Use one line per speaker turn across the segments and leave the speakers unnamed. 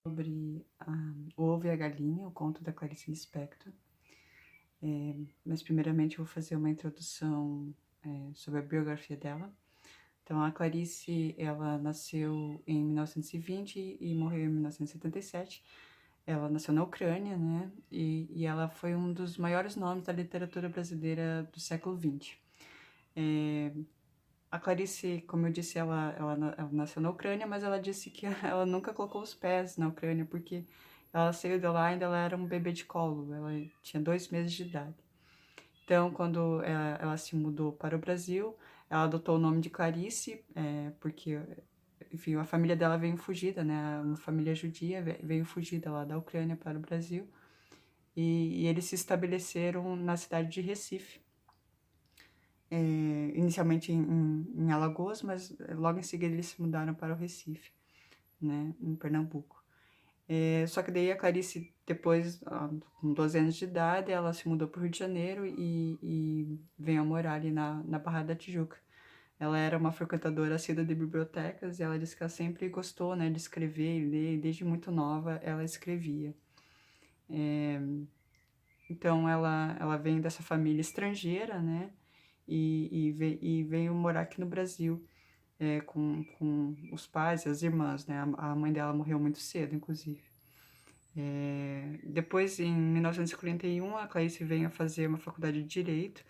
sobre O Ovo e a Galinha, o conto da Clarice Lispector. Mas primeiramente eu vou fazer uma introdução sobre a biografia dela. Então, a Clarice, ela nasceu em 1920 e morreu em 1977. Ela nasceu na Ucrânia, né? E ela foi um dos maiores nomes da literatura brasileira do século XX. A Clarice, como eu disse, ela nasceu na Ucrânia, mas ela disse que ela nunca colocou os pés na Ucrânia, porque ela saiu de lá ainda ela era um bebê de colo, ela tinha 2 meses de idade. Então, quando ela se mudou para o Brasil, ela adotou o nome de Clarice, porque, enfim, a família dela veio fugida, né? Uma família judia veio fugida lá da Ucrânia para o Brasil, e eles se estabeleceram na cidade de Recife. Inicialmente em Alagoas, mas logo em seguida eles se mudaram para o Recife, né, em Pernambuco. Só que daí a Clarice, depois, com 12 anos de idade, ela se mudou para o Rio de Janeiro e veio morar ali na Barra da Tijuca. Ela era uma frequentadora assídua de bibliotecas e ela disse que ela sempre gostou, né, de escrever e ler, e desde muito nova ela escrevia. Então ela vem dessa família estrangeira, né, e veio morar aqui no Brasil, com os pais e as irmãs, né? A mãe dela morreu muito cedo, inclusive. Depois, em 1941, a Clarice veio a fazer uma faculdade de Direito,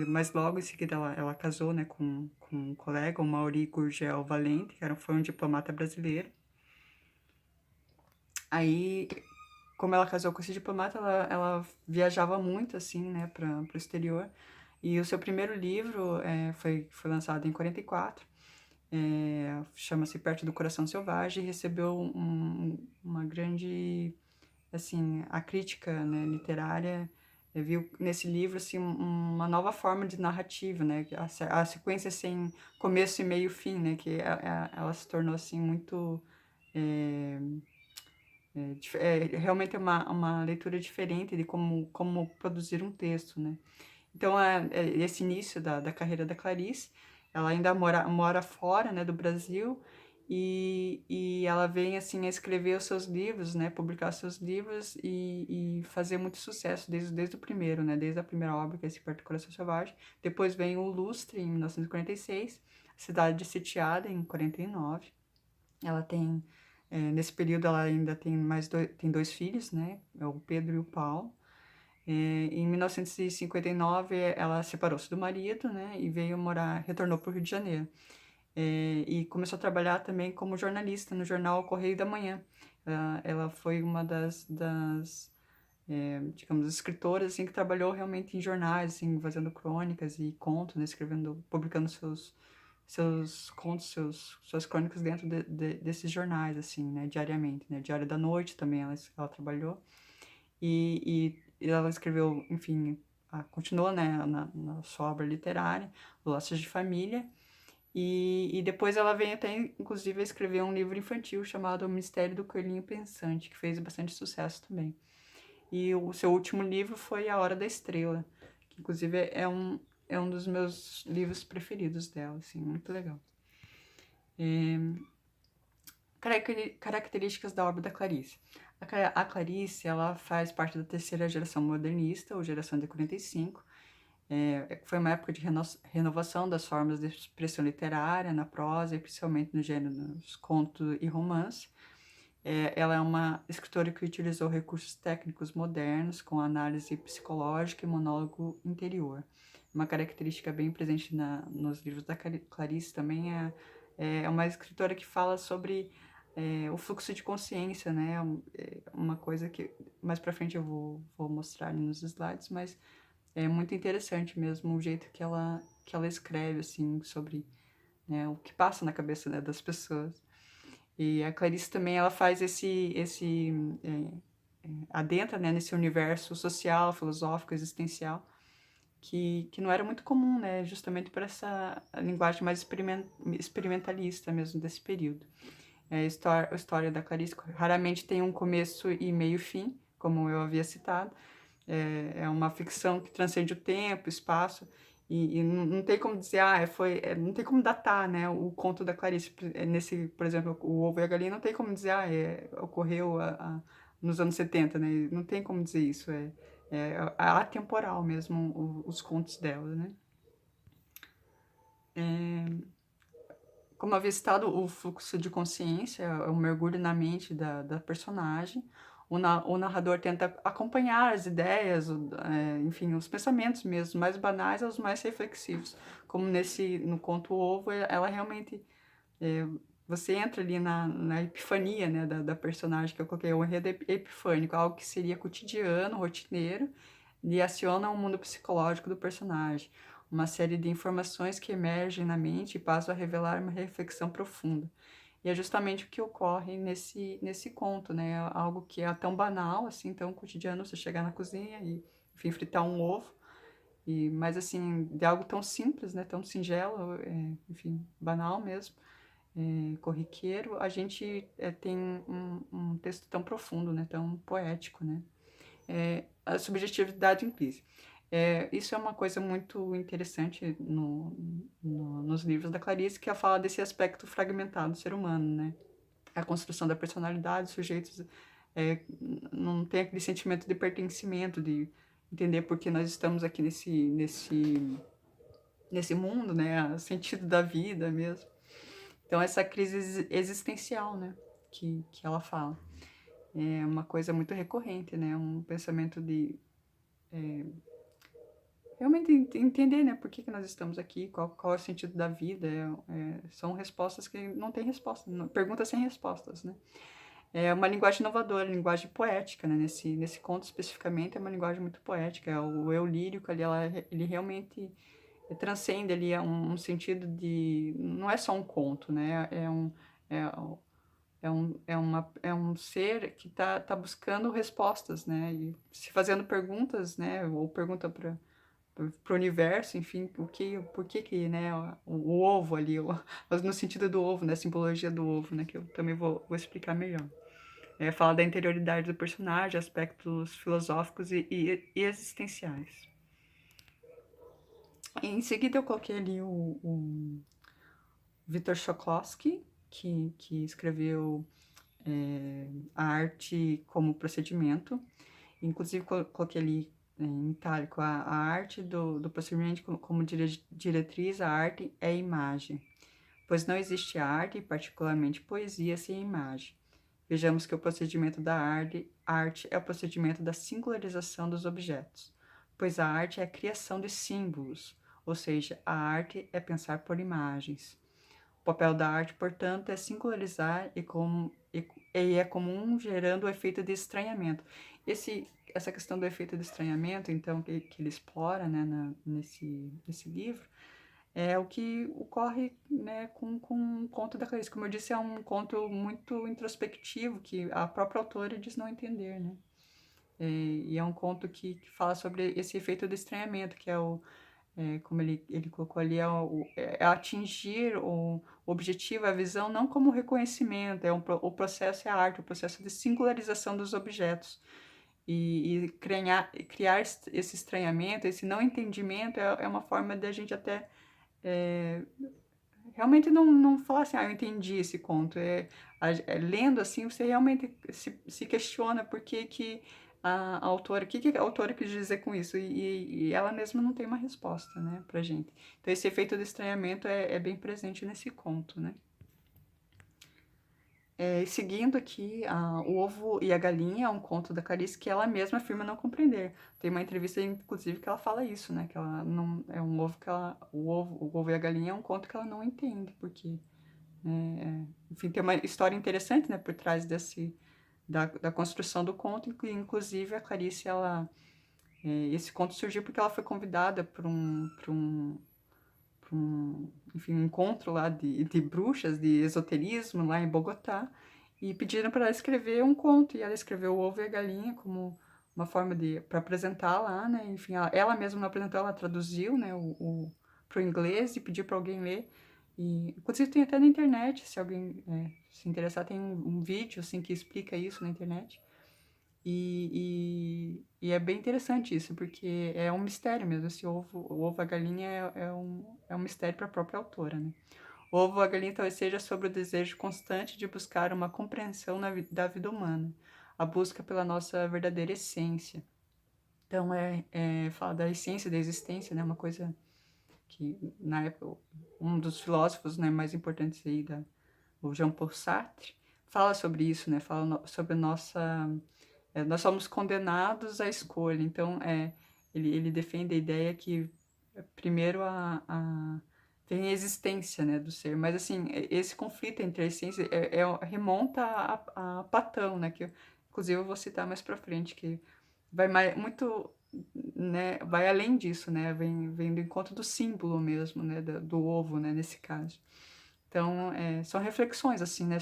mas logo em seguida ela casou, né, com um colega, o Mauri Gurgel Valente, foi um diplomata brasileiro. Aí, como ela casou com esse diplomata, ela viajava muito, assim, né, para o exterior. E o seu primeiro livro foi lançado em 44, chama-se Perto do Coração Selvagem, e recebeu uma grande, assim, a crítica, né, literária viu nesse livro, assim, uma nova forma de narrativa, né, a sequência sem começo e meio e fim, né, que ela se tornou, assim, muito... é, realmente é uma leitura diferente de como produzir um texto, né. Então, esse início da carreira da Clarice, ela ainda mora fora, né, do Brasil, e ela vem, assim, a escrever os seus livros, né, publicar seus livros e fazer muito sucesso desde o primeiro, né, desde a primeira obra, que é esse Perto do Coração Selvagem. Depois vem o Lustre, em 1946, Cidade de Sitiada, em 49. Ela tem, nesse período, ela ainda tem tem 2 filhos, né, é o Pedro e o Paulo. Em 1959, ela separou-se do marido, né, e retornou para o Rio de Janeiro. E começou a trabalhar também como jornalista no jornal Correio da Manhã. Ela foi uma digamos, escritoras, assim, que trabalhou realmente em jornais, assim, fazendo crônicas e contos, né, publicando seus contos, suas crônicas dentro desses jornais, assim, né, diariamente, né, Diário da Noite também ela trabalhou. E ela escreveu, enfim, continuou, né, na sua obra literária, Laços de Família, e depois ela vem até, inclusive, a escrever um livro infantil chamado O Mistério do Coelhinho Pensante, que fez bastante sucesso também. E o seu último livro foi A Hora da Estrela, que inclusive é um dos meus livros preferidos dela, assim, muito legal. Características da obra da Clarice. A Clarice, ela faz parte da terceira geração modernista, ou geração de 45. Foi uma época de renovação das formas de expressão literária, na prosa, e principalmente no gêneros conto e romance. Ela é uma escritora que utilizou recursos técnicos modernos, com análise psicológica e monólogo interior. Uma característica bem presente nos livros da Clarice também é uma escritora que fala sobre o fluxo de consciência, né? Uma coisa que mais para frente eu vou mostrar ali nos slides, mas é muito interessante mesmo o jeito que ela escreve, assim, sobre, né, o que passa na cabeça, né, das pessoas. E a Clarice também, ela faz adentra, né, nesse universo social, filosófico, existencial, que não era muito comum, né, justamente por essa linguagem mais experimentalista mesmo desse período. A história da Clarice raramente tem um começo e meio fim, como eu havia citado. É uma ficção que transcende o tempo, o espaço, E não tem como dizer, não tem como datar, né, o conto da Clarice, nesse, por exemplo, o Ovo e a Galinha, não tem como dizer, ocorreu nos anos 70, né, não tem como dizer isso, é atemporal mesmo os contos dela, né. Como havia citado, o fluxo de consciência é um mergulho na mente da personagem. O narrador tenta acompanhar as ideias, enfim, os pensamentos mesmo, mais banais aos mais reflexivos. Como no conto O Ovo, ela realmente. é, Você entra ali na epifania, né, da personagem, que eu coloquei, o enredo epifânico, algo que seria cotidiano, rotineiro, e aciona o mundo psicológico do personagem. Uma série de informações que emergem na mente e passam a revelar uma reflexão profunda. E é justamente o que ocorre nesse conto, né? Algo que é tão banal, assim, tão cotidiano, você chegar na cozinha e, enfim, fritar um ovo. Mas, assim, de algo tão simples, né? Tão singelo, enfim, banal mesmo, corriqueiro, a gente tem um texto tão profundo, né? Tão poético, né? A subjetividade implícita. Isso é uma coisa muito interessante nos livros da Clarice, que ela fala desse aspecto fragmentado do ser humano, né? A construção da personalidade, os sujeitos não tem aquele sentimento de pertencimento, de entender por que nós estamos aqui nesse mundo, né? O sentido da vida mesmo. Então, essa crise existencial, né? Que ela fala. É uma coisa muito recorrente, né? Um pensamento de realmente entender, né, por que nós estamos aqui, qual é o sentido da vida, são respostas que não têm resposta, perguntas sem respostas, né. É uma linguagem inovadora, linguagem poética, né, nesse conto especificamente é uma linguagem muito poética, o eu lírico ali, ele realmente transcende ali um sentido de, não é só um conto, né, é, é um ser que tá buscando respostas, né, e se fazendo perguntas, né, ou pergunta para o universo, enfim, por que, né, o ovo ali, no sentido do ovo, né, a simbologia do ovo, né, que eu também vou explicar melhor. Fala da interioridade do personagem, aspectos filosóficos e existenciais. Em seguida eu coloquei ali o Viktor Shklovsky, que escreveu A Arte como Procedimento. Inclusive, coloquei ali em itálico a arte do procedimento como diretriz, a arte é imagem, pois não existe arte, particularmente poesia, sem imagem. Vejamos que o procedimento da arte é o procedimento da singularização dos objetos, pois a arte é a criação de símbolos, ou seja, a arte é pensar por imagens. O papel da arte, portanto, é singularizar e é comum gerando o efeito de estranhamento. Essa questão do efeito de estranhamento, então, que ele explora, né, nesse livro, é o que ocorre, né, com o conto da Clarice. Como eu disse, é um conto muito introspectivo, que a própria autora diz não entender, né? E é um conto que fala sobre esse efeito de estranhamento, que como ele colocou ali, é atingir o objetivo, a visão, não como reconhecimento, o processo é a arte, o processo de singularização dos objetos. E criar esse estranhamento, esse não entendimento, é uma forma de a gente até realmente não falar assim, eu entendi esse conto. Lendo assim, você realmente se questiona por que a autora, que a autora quis dizer com isso, e ela mesma não tem uma resposta, né, pra gente. Então esse efeito de estranhamento é bem presente nesse conto, né. Seguindo aqui, O Ovo e a Galinha é um conto da Clarice que ela mesma afirma não compreender. Tem uma entrevista, inclusive, que ela fala isso, né? Que ela não. É um ovo que ela. O Ovo e a Galinha é um conto que ela não entende, porque. Enfim, tem uma história interessante, né, por trás da construção do conto, inclusive a Clarice, esse conto surgiu porque ela foi convidada para um enfim, um encontro lá de bruxas, de esoterismo lá em Bogotá, e pediram para ela escrever um conto, e ela escreveu O Ovo e a Galinha como uma forma para apresentar lá, né, enfim, ela mesma não apresentou, ela traduziu, né, para o inglês e pediu para alguém ler, e inclusive tem até na internet, se alguém se interessar, tem um vídeo, assim, que explica isso na internet. E é bem interessante isso, porque é um mistério mesmo. Esse ovo, o ovo, a galinha é um mistério para a própria autora, né? O ovo, a galinha talvez seja sobre o desejo constante de buscar uma compreensão da vida humana, a busca pela nossa verdadeira essência. Então, fala da essência da existência, né? Uma coisa que, na época, um dos filósofos, né, mais importantes aí, o Jean-Paul Sartre, fala sobre isso, né? Fala sobre a nossa... nós somos condenados à escolha. Então, ele defende a ideia que, primeiro, tem a existência, né, do ser. Mas, assim, esse conflito entre a essência remonta a Platão, né? Que, inclusive, eu vou citar mais para frente, que vai muito, né, vai além disso, né, vem do encontro do símbolo mesmo, né, do ovo, né, nesse caso. Então, são reflexões, assim, né,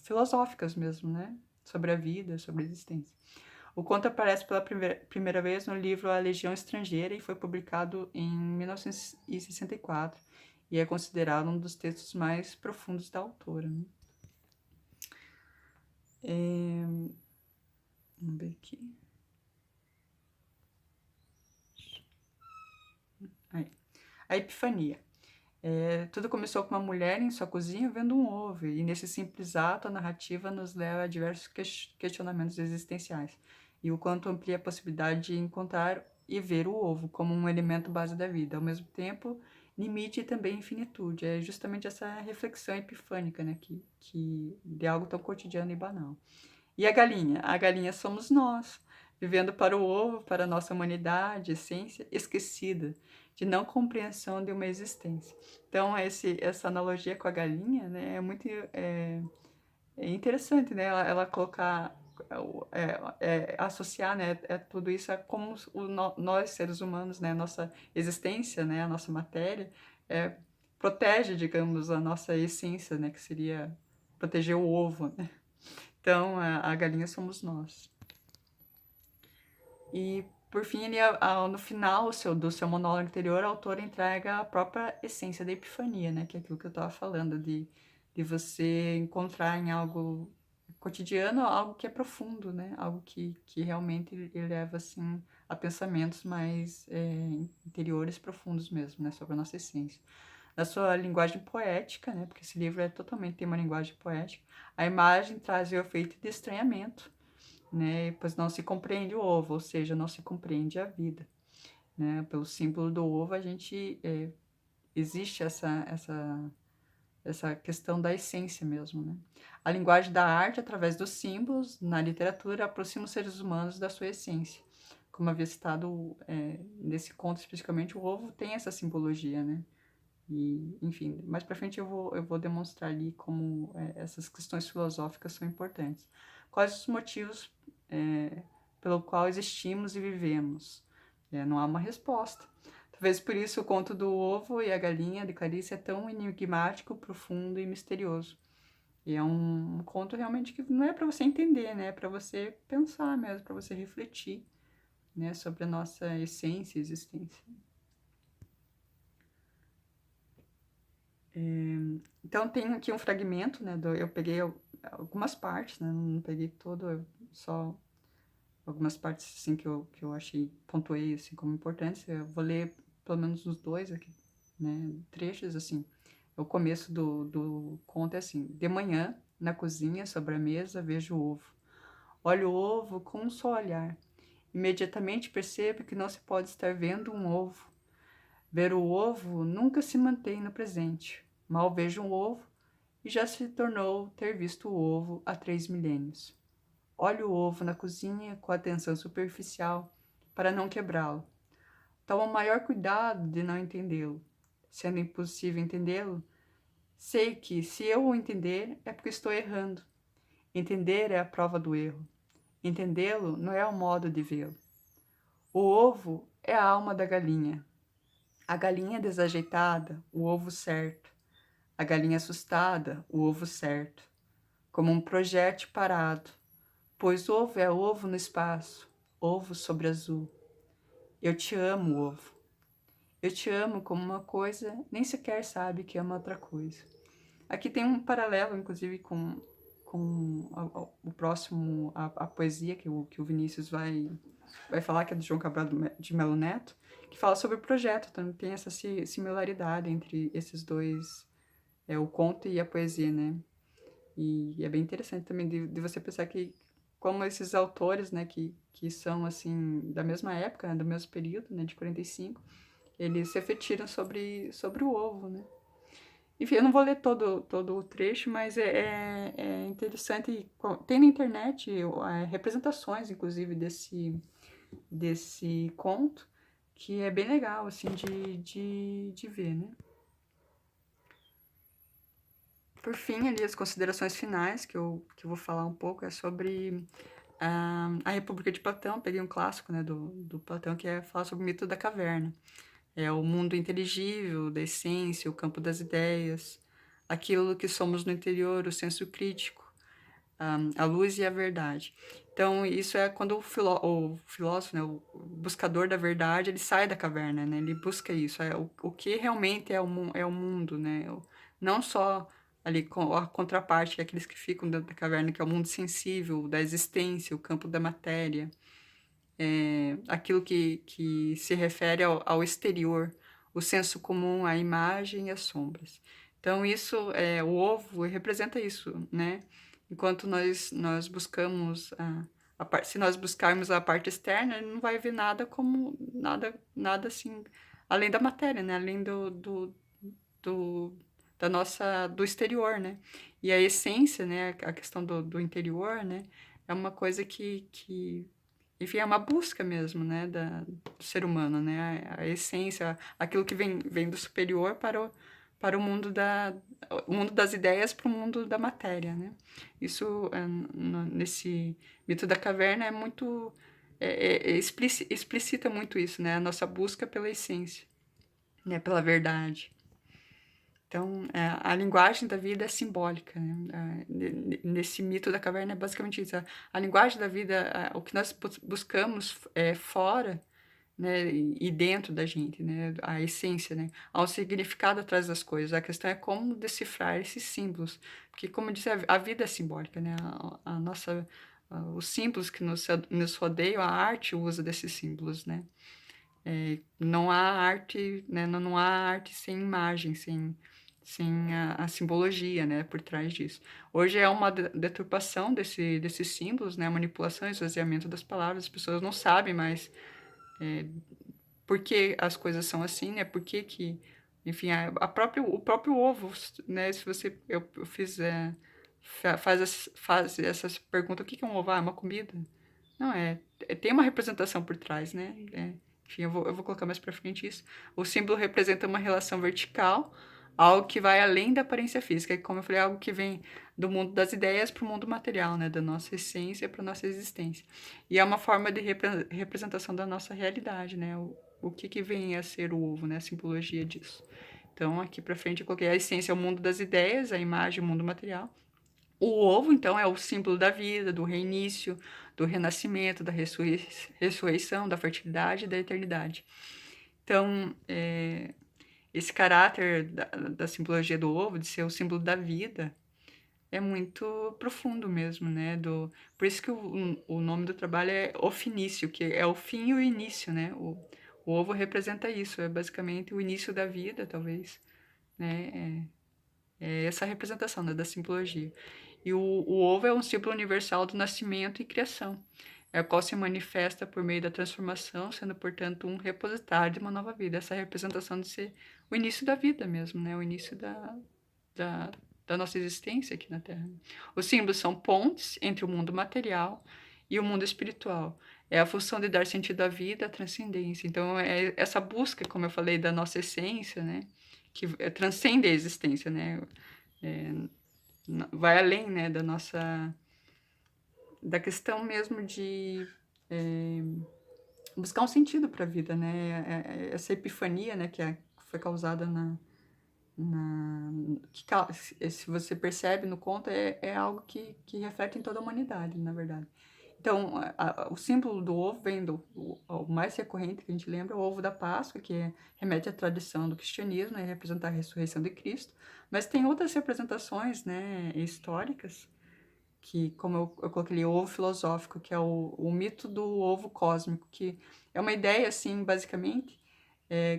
filosóficas mesmo, né, sobre a vida, sobre a existência. O conto aparece pela primeira vez no livro A Legião Estrangeira e foi publicado em 1964 e é considerado um dos textos mais profundos da autora, né? Vamos ver aqui. Aí. A Epifania. Tudo começou com uma mulher em sua cozinha vendo um ovo, e nesse simples ato a narrativa nos leva a diversos questionamentos existenciais, e o quanto amplia a possibilidade de encontrar e ver o ovo como um elemento base da vida, ao mesmo tempo limite e também infinitude. É justamente essa reflexão epifânica, né, de algo tão cotidiano e banal. E a galinha? A galinha somos nós, vivendo para o ovo, para a nossa humanidade, essência esquecida, de não compreensão de uma existência. Então, essa analogia com a galinha, né, é muito é interessante, né? Ela colocar, associar, né, tudo isso a como nós, seres humanos, né, a nossa existência, né, a nossa matéria, protege, digamos, a nossa essência, né, que seria proteger o ovo, né? Então, a galinha somos nós. E, por fim, no final do seu monólogo anterior, a autora entrega a própria essência da epifania, né? Que é aquilo que eu estava falando, de você encontrar em algo cotidiano algo que é profundo, né? Algo que realmente eleva, assim, a pensamentos mais interiores, profundos mesmo, né? Sobre a nossa essência. Na sua linguagem poética, né? Porque esse livro tem uma linguagem poética, a imagem traz o efeito de estranhamento, né? Pois não se compreende o ovo, ou seja, não se compreende a vida, né? Pelo símbolo do ovo, existe essa questão da essência mesmo, né? A linguagem da arte, através dos símbolos, na literatura, aproxima os seres humanos da sua essência. Como havia citado, nesse conto especificamente, o ovo tem essa simbologia, né? E, enfim, mais para frente eu vou demonstrar ali como essas questões filosóficas são importantes. Quais os motivos pelo qual existimos e vivemos? Não há uma resposta. Talvez por isso o conto do ovo e a galinha de Clarice é tão enigmático, profundo e misterioso. E é um conto realmente que não é para você entender, né? É para você pensar mesmo, para você refletir, né? Sobre a nossa essência e existência. Então tem aqui um fragmento, né? Eu peguei algumas partes, né? Não peguei todo, só algumas partes assim que eu achei, pontuei assim como importantes. Eu vou ler pelo menos uns dois aqui, né? Trechos assim. O começo do conto é assim: de manhã, na cozinha, sobre a mesa, vejo o ovo. Olho o ovo com um só olhar. Imediatamente percebo que não se pode estar vendo um ovo. Ver o ovo nunca se mantém no presente. Mal vejo um ovo e já se tornou ter visto o ovo há 3 milênios. Olho o ovo na cozinha com atenção superficial para não quebrá-lo. Tomo o maior cuidado de não entendê-lo. Sendo impossível entendê-lo, sei que, se eu o entender, é porque estou errando. Entender é a prova do erro. Entendê-lo não é o modo de vê-lo. O ovo é a alma da galinha. A galinha desajeitada, o ovo certo. A galinha assustada, o ovo certo. Como um projétil parado, pois ovo é ovo no espaço, ovo sobre azul. Eu te amo, ovo. Eu te amo como uma coisa, nem sequer sabe que ama outra coisa. Aqui tem um paralelo, inclusive, com o próximo, a poesia que o Vinícius vai falar, que é do João Cabral de Melo Neto, que fala sobre o projeto. Então tem essa similaridade entre esses dois, o conto e a poesia, né? E é bem interessante também de você pensar que como esses autores, né, que são, assim, da mesma época, né, do mesmo período, né, de 45, eles refletiram sobre o ovo, né? Enfim, eu não vou ler todo o trecho, mas é interessante. Tem na internet representações, inclusive, desse conto, que é bem legal, assim, de ver, né? Por fim, ali, as considerações finais, que eu vou falar um pouco, é sobre a República de Platão. Peguei um clássico, né, do Platão, que é falar sobre o mito da caverna. É o mundo inteligível, da essência, o campo das ideias, aquilo que somos no interior, o senso crítico, a luz e a verdade. Então, isso é quando o filósofo, né, o buscador da verdade, ele sai da caverna, né? Ele busca isso, o que realmente é o mundo, né? Não só ali com a contraparte, que é aqueles que ficam dentro da caverna, que é o mundo sensível, da existência, o campo da matéria, aquilo que se refere ao exterior, o senso comum, a imagem e as sombras. Então, isso, o ovo representa isso, né? Enquanto nós buscamos se nós buscarmos a parte externa, ele não vai ver nada como nada assim, além da matéria, né? Além do, do exterior, né? E a essência, né? A questão do interior, né? É uma coisa que enfim, é uma busca mesmo, né, do ser humano, né, a essência, aquilo que vem do superior para o mundo das ideias, para o mundo da matéria, né. Isso, nesse mito da caverna é muito, explicita muito isso, né, a nossa busca pela essência, né, pela verdade. Então, a linguagem da vida é simbólica, né? Nesse mito da caverna é basicamente isso. A linguagem da vida, o que nós buscamos fora, né, e dentro da gente, né? A essência, né? Há um significado atrás das coisas. A questão é como decifrar esses símbolos. Porque, como eu disse, a vida é simbólica, né? Os símbolos que nos rodeiam, a arte usa desses símbolos, né? Não há arte, né, não há arte sem imagem, sem a simbologia, né, por trás disso. Hoje é uma deturpação desses símbolos, né, a manipulação e esvaziamento das palavras. As pessoas não sabem mais por que as coisas são assim, né, por que enfim, o próprio ovo, né, se você, eu fiz, faz essas perguntas, o que que é um ovo? Ah, é uma comida? Não, tem uma representação por trás, né? Enfim, eu vou colocar mais pra frente isso. O símbolo representa uma relação vertical, algo que vai além da aparência física. E como eu falei, algo que vem do mundo das ideias para o mundo material, né? Da nossa essência para nossa existência. E é uma forma de representação da nossa realidade, né? O que vem a ser o ovo, né? A simbologia disso. Então, aqui pra frente eu coloquei a essência é o mundo das ideias, a imagem, o mundo material. O ovo, então, é o símbolo da vida, do reinício, do renascimento, da ressurreição, da fertilidade e da eternidade. Então, esse caráter da simbologia do ovo, de ser o símbolo da vida, é muito profundo mesmo, né? Por isso que o nome do trabalho é Ofinício, que é o fim e o início, né? O ovo representa isso, é basicamente o início da vida, talvez, né? É essa representação, né, da simbologia. E o ovo é um símbolo universal do nascimento e criação, o qual se manifesta por meio da transformação, sendo, portanto, um repositário de uma nova vida. Essa representação de ser o início da vida mesmo, né? O início da, da nossa existência aqui na Terra. Os símbolos são pontes entre o mundo material e o mundo espiritual. É a função de dar sentido à vida, à transcendência. Então, é essa busca, como eu falei, da nossa essência, né? Que transcende a existência, né? É, vai além, né, da questão mesmo de buscar um sentido para a vida, né? Essa epifania, né, que foi causada se você percebe no conto, é algo que reflete em toda a humanidade, na verdade. Então, o símbolo do ovo vem o mais recorrente que a gente lembra, é o ovo da Páscoa, que remete à tradição do cristianismo, né, representar a ressurreição de Cristo. Mas tem outras representações, né, históricas, que como eu coloquei ali, o ovo filosófico, que é o mito do ovo cósmico, que é uma ideia, assim, basicamente,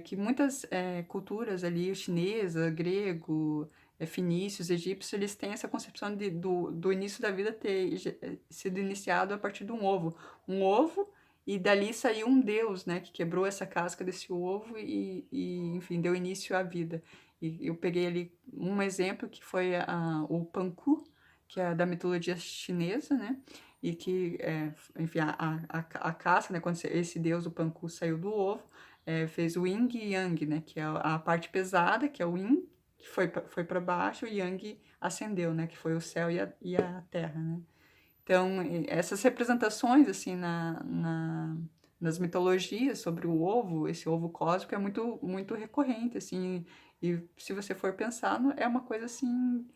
que muitas, culturas ali, chinesa, grego, fenícios, egípcios, eles têm essa concepção do início da vida ter sido iniciado a partir de um ovo. Um ovo, e dali saiu um deus, né, que quebrou essa casca desse ovo enfim, deu início à vida. E eu peguei ali um exemplo que foi o Panku, que é da mitologia chinesa, né? E que, enfim, a casca, né? Quando esse deus, o Panku, saiu do ovo, fez o Yin e Yang, né? Que é a parte pesada, que é o Yin, que foi para baixo, e Yang ascendeu, né? Que foi o céu e a terra, né? Então, essas representações, assim, nas mitologias sobre o ovo, esse ovo cósmico, é muito, muito recorrente, assim, e se você for pensar, é uma coisa, assim,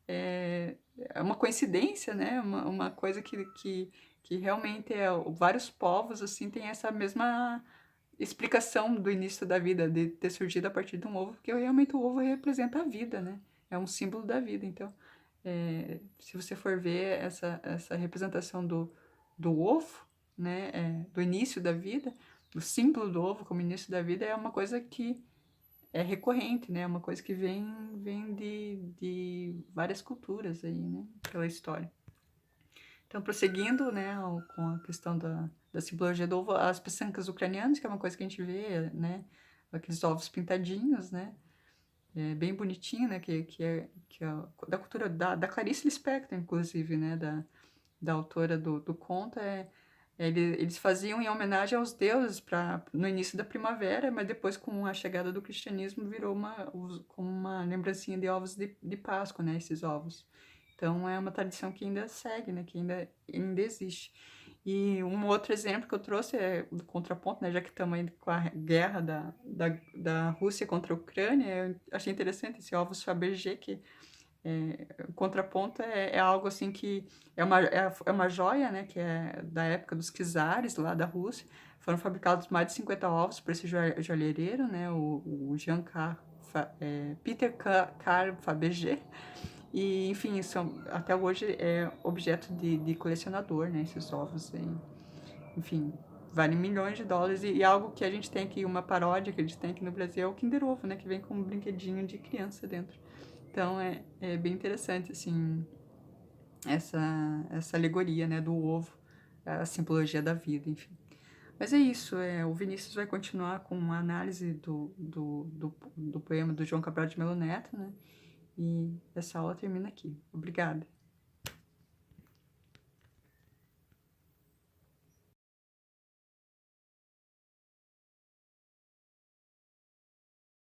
é uma coincidência, né? Uma coisa que realmente vários povos, assim, têm essa mesma explicação do início da vida, de ter surgido a partir de um ovo, porque realmente o ovo representa a vida, né? É um símbolo da vida. Então, se você for ver essa representação do ovo, né? Do início da vida, o símbolo do ovo como início da vida é uma coisa que é recorrente, né? É uma coisa que vem de várias culturas aí, né? Pela história. Então, prosseguindo, né, com a questão da simbologia do ovo, as peçancas ucranianas, que é uma coisa que a gente vê, né? Aqueles ovos pintadinhos, né? Bem bonitinho, né? Que é da cultura da Clarice Lispector, inclusive, né? Da autora do conto, eles faziam em homenagem aos deuses no início da primavera, mas depois, com a chegada do cristianismo, virou como uma lembrancinha de ovos de Páscoa, né? Esses ovos. Então, é uma tradição que ainda segue, né? Que ainda existe. E um outro exemplo que eu trouxe é do contraponto, né? Já que estamos aí com a guerra da Rússia contra a Ucrânia, eu achei interessante esse ovos Fabergé, que o contraponto é algo assim que é uma joia, né, que é da época dos czares lá da Rússia. Foram fabricados mais de 50 ovos por esse joalhereiro, né, o Peter Carl Fabergé. E, enfim, até hoje é objeto de colecionador, né, esses ovos. Enfim, valem milhões de dólares. E algo que a gente tem aqui, uma paródia que a gente tem aqui no Brasil, é o Kinder Ovo, né, que vem com um brinquedinho de criança dentro. Então é bem interessante, assim, essa, essa alegoria, né, do ovo, a simbologia da vida, enfim. Mas é isso, o Vinícius vai continuar com uma análise do poema do João Cabral de Melo Neto, né, e essa aula termina aqui. Obrigada.